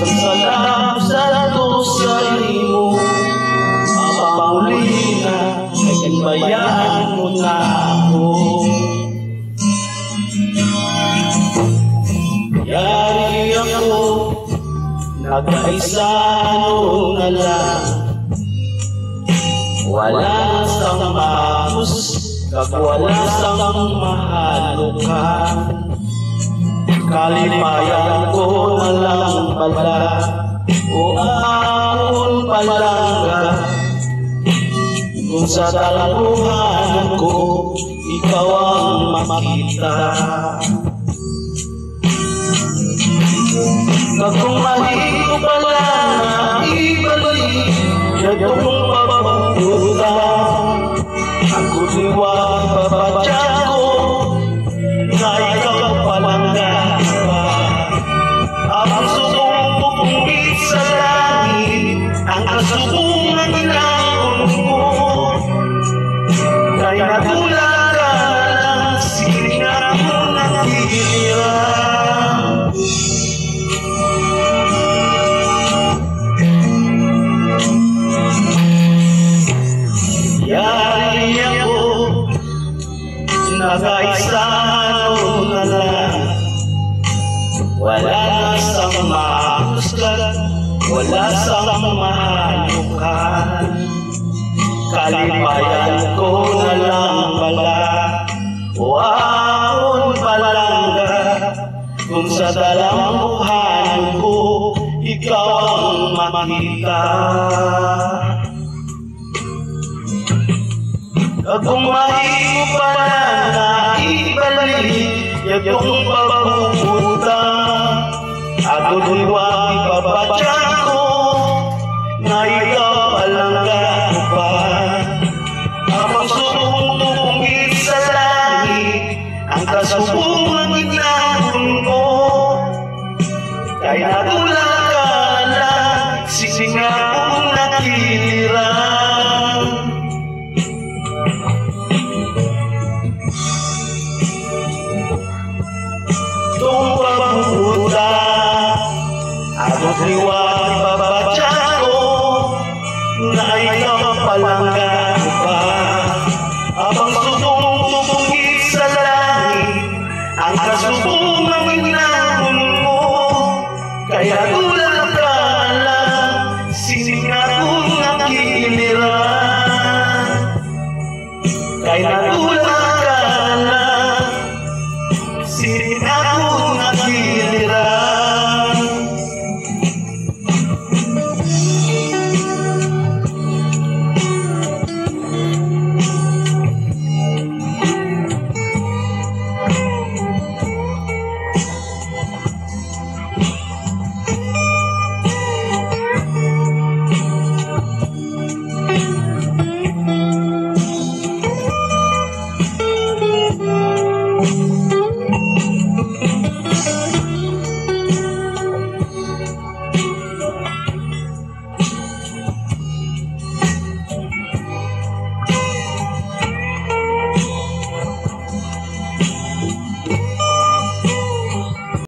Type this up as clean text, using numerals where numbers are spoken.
Salamat sa tusay mo, mapamuli na, nagbayaan mo na ako. Yari ako, nagkaisa noon na lang. Wala sang mahus, kag wala sang mahalukan. Kalimayan ko na lang pala, o ahon palangga. Kung sa daluhan ko, ikaw ang makita. Kung mahiko pala na ibalik, yatong papapunta. Ako diwag papadya ko, na ikaw palangga pa. Ang subong pupungkit sa langit, ang kasubong ang inaon ko. Kaya nagulat ka lang, siningat mo nakikira. Yari ako, nakaisa noon na lang. Wala na sang mahusgan, wala sang mahalukan. Kalimayan ko na lang pala, o ahon palangga. Kung sa dalambuhan ko, ikaw ang makita. Kung mahiko pala na ibalik, yatong papapunta. Ako diwag ipapadya ko, na ikaw palangga ko pa. Ang subong pupungkit sa langit, ang kasubong ang inaon ko. Kaya nagulat ka lang, sisinga kong nakilirang. Itong papapunta, ako diwag ipapadya ko, na ikaw palangga ko pa. Abang subong pupungkit sa langit, ang kasubong ang inaon mo. Kaya gulat